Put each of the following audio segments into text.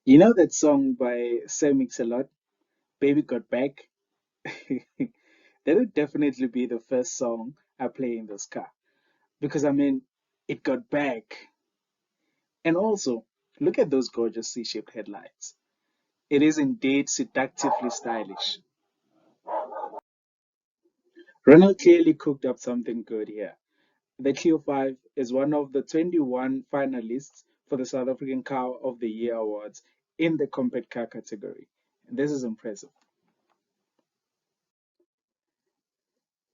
You know that song by Sam Mix-a-Lot, Baby Got Back? That would definitely be the first song I play in this car. Because it got back. And also, look at those gorgeous C-shaped headlights. It is indeed seductively stylish. Renault clearly cooked up something good here. The Clio V is one of the 21 finalists for the South African Car of the Year awards in the compact car category. This is impressive.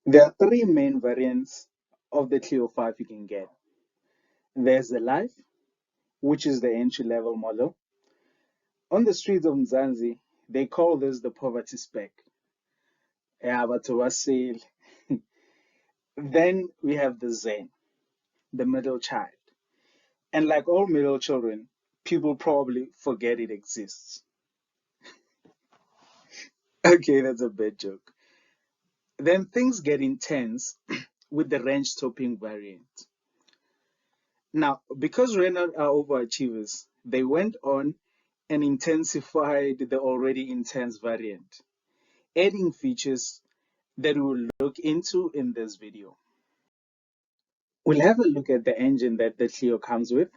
There are three main variants of the Clio V you can get. There's the Life, which is the entry-level model. On the streets of Mzansi, they call this the poverty spec. Yeah, but to us, then we have the Zen, the middle child. And like all middle children, people probably forget it exists. Okay, that's a bad joke. Then things get intense with the range topping variant. Now, because Renault are overachievers, they went on and intensified the already intense variant, adding features that we'll look into in this video. We'll have a look at the engine that the Clio comes with,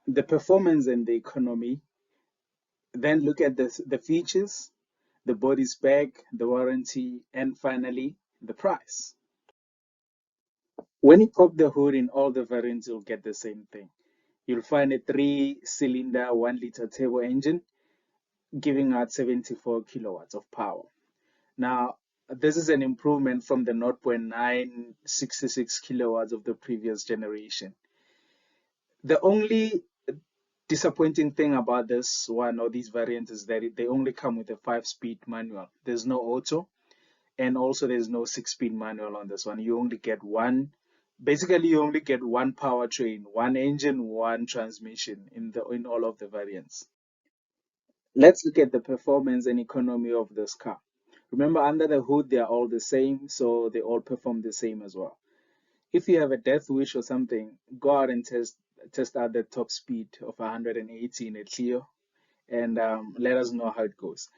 the performance and the economy, then look at the features, the body spec, the warranty, and finally, the price. When you pop the hood in all the variants, you'll get the same thing. You'll find a 3-cylinder 1-liter turbo engine giving out 74 kilowatts of power. Now, this is an improvement from the 0.966 kilowatts of the previous generation. The only disappointing thing about this one or these variants is that they only come with a 5-speed manual. There's no auto, and also there's no 6-speed manual on this one. You only get one. Basically, you only get one powertrain, one engine, one transmission in all of the variants. Let's look at the performance and economy of this car. Remember, under the hood, they are all the same, so they all perform the same as well. If you have a death wish or something, go out and test out the top speed of 180 in a Clio, and let us know how it goes.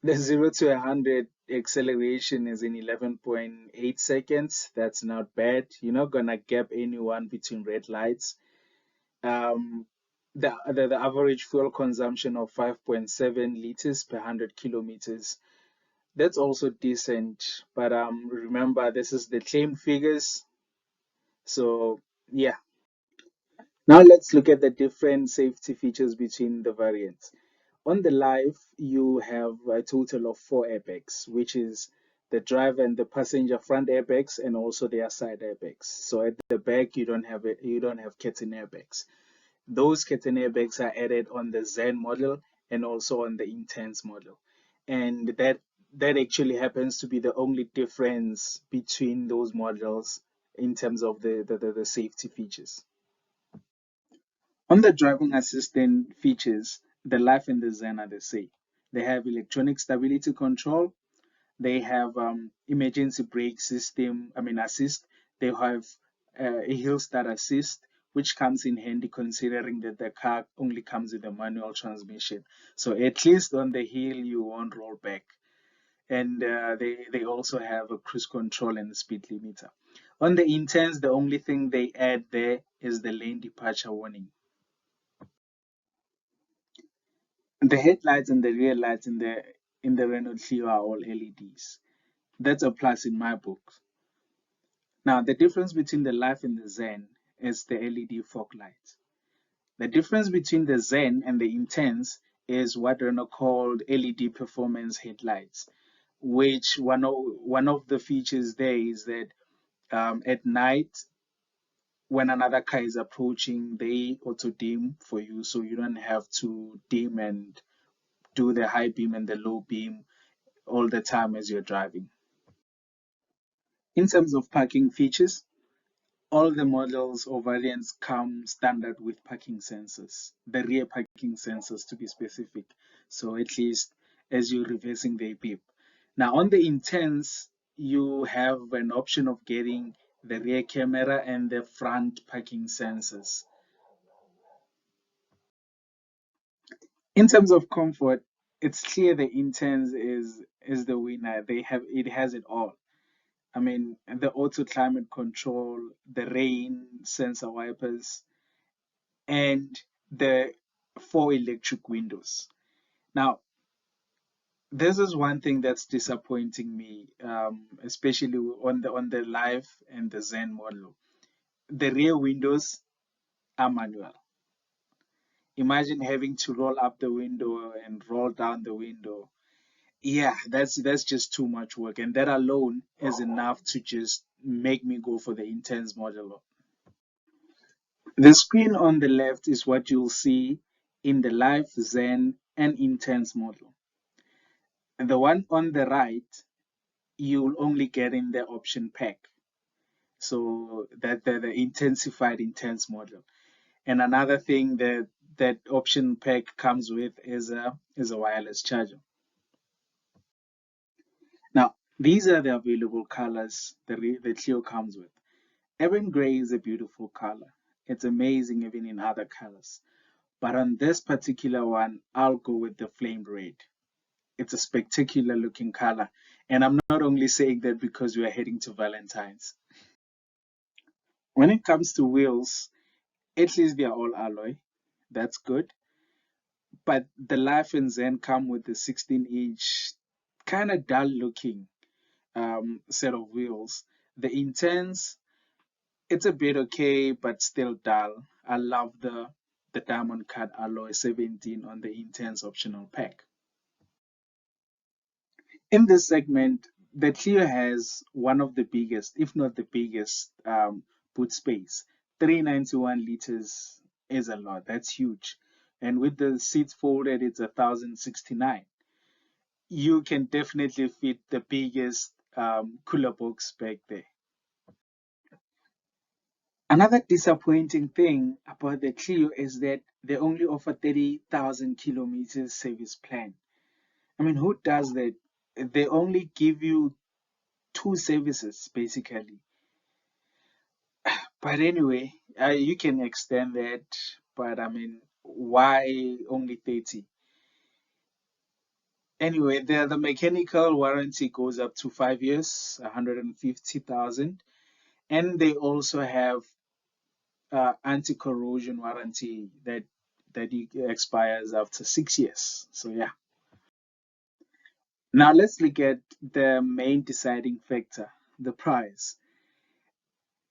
The 0 to 100 acceleration is in 11.8 seconds. That's not bad. You're not gonna gap anyone between red lights. Um, the average fuel consumption of 5.7 liters per 100 kilometers. That's also decent. But remember, this is the claim figures. So yeah. Now let's look at the different safety features between the variants. On the Life, you have a total of 4 airbags, which is the driver and the passenger front airbags and also their side airbags. So at the back, you don't have curtain airbags. Those curtain airbags are added on the Zen model and also on the Intens model. And that actually happens to be the only difference between those models in terms of the safety features. On the driving assistant features, the Life and the Zen are the same. They have electronic stability control. They have emergency brake system, assist. They have a hill start assist, which comes in handy considering that the car only comes with a manual transmission. So at least on the hill, you won't roll back. And they also have a cruise control and a speed limiter. On the Intense, the only thing they add there is the lane departure warning. The headlights and the rear lights in the Renault Clio are all LEDs. That's a plus in my book. Now, the difference between the Life and the Zen is the LED fog lights. The difference between the Zen and the Intense is what Renault called LED performance headlights, which one of the features there is that at night when another car is approaching, they auto dim for you, so you don't have to dim and do the high beam and the low beam all the time as you're driving. In terms of parking features, all the models or variants come standard with parking sensors, the rear parking sensors to be specific. So at least as you're reversing, they beep. Now on the Intense, you have an option of getting the rear camera and the front parking sensors. In terms of comfort, it's clear the Intens is the winner. It has it all. I mean, the auto climate control, the rain sensor wipers, and the four electric windows. Now, this is one thing that's disappointing me, especially on the Live and the Zen model. The rear windows are manual. Imagine having to roll up the window and roll down the window. Yeah, that's just too much work, and that alone is enough to just make me go for the Intense model. The screen on the left is what you'll see in the Live, Zen, and Intense model. And the one on the right, you'll only get in the option pack. So that the intensified intense model. And another thing that that option pack comes with is a wireless charger. Now, these are the available colors the Clio comes with. Ebon gray is a beautiful color. It's amazing even in other colors. But on this particular one, I'll go with the flame red. It's a spectacular looking color. And I'm not only saying that because we are heading to Valentine's. When it comes to wheels, at least they are all alloy. That's good. But the Life and Zen come with the 16-inch, kind of dull looking set of wheels. The Intense, it's a bit okay, but still dull. I love the diamond cut alloy 17 on the Intense optional pack. In this segment, the Clio has one of the biggest, if not the biggest, boot space. 391 liters is a lot. That's huge. And with the seats folded, it's 1,069. You can definitely fit the biggest cooler box back there. Another disappointing thing about the Clio is that they only offer 30,000 kilometers service plan. I mean, who does that? They only give you two services basically. But anyway, you can extend that. But I mean, why only 30? Anyway, the mechanical warranty goes up to 5 years, 150,000, and they also have anti-corrosion warranty that expires after 6 years. So yeah. Now let's look at the main deciding factor, the price.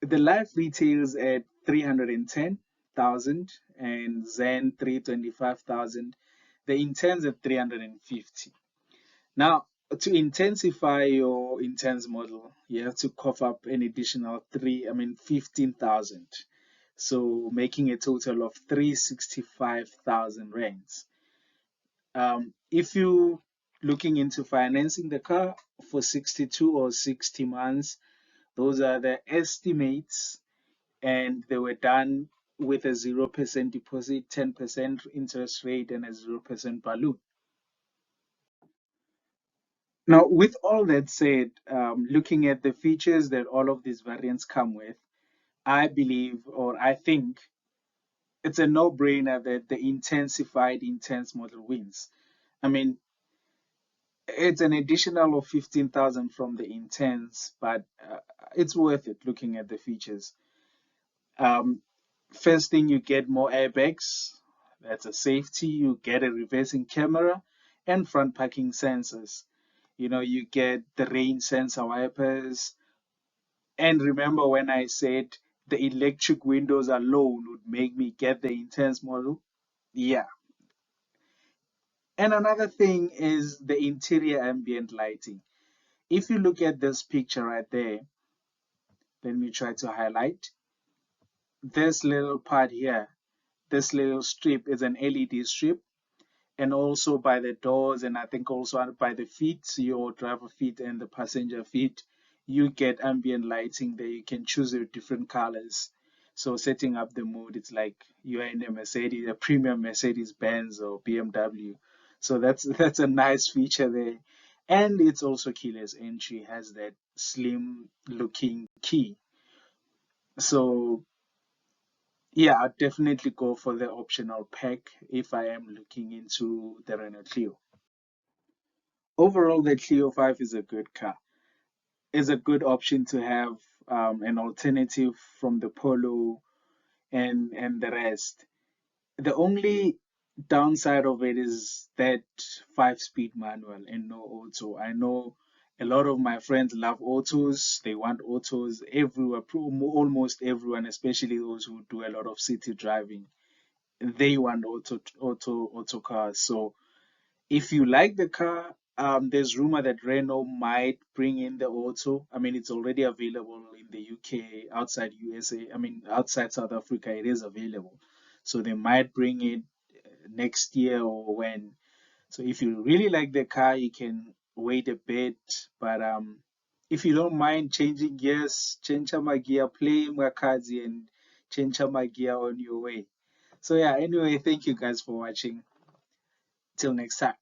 The Life retails at 310,000 and Zen 325,000. The Intense at 350. Now, to intensify your Intense model, you have to cough up an additional 15,000. So making a total of 365,000 rands. If you looking into financing the car for 62 or 60 months, those are the estimates, and they were done with a 0% deposit, 10% interest rate, and a 0% balloon. Now, with all that said, looking at the features that all of these variants come with, I believe or I think it's a no-brainer that the intensified intense model wins. I mean, it's an additional of 15,000 from the intense, but it's worth it looking at the features. Um, First thing, you get more airbags. That's a safety. You get a reversing camera and front parking sensors. You get the rain sensor wipers. And remember when I said the electric windows alone would make me get the intense model? Yeah. And another thing is the interior ambient lighting. If you look at this picture right there, let me try to highlight this little part here. This little strip is an LED strip, and also by the doors, and I think also by the feet, your driver feet and the passenger feet, you get ambient lighting there. You can choose your different colors. So setting up the mood, it's like you are in a Mercedes, a premium Mercedes Benz or BMW. So that's a nice feature there. And it's also keyless entry, has that slim looking key. So Yeah, I'd definitely go for the optional pack if I am looking into the Renault Clio. Overall, the Clio 5 is a good car. It's a good option to have an alternative from the Polo and the rest. The only downside of it is that 5-speed manual and no auto. I know a lot of my friends love autos. They want autos everywhere, almost everyone, especially those who do a lot of city driving. They want auto cars. So if you like the car, there's rumor that Renault might bring in the auto. I mean, it's already available in the UK, outside USA. I mean, outside South Africa, it is available. So they might bring it next year or when. So if you really like the car, you can wait a bit. But if you don't mind changing gears, change my gear, play Makazi and change my gear on your way. So yeah, anyway, thank you guys for watching. Till next time.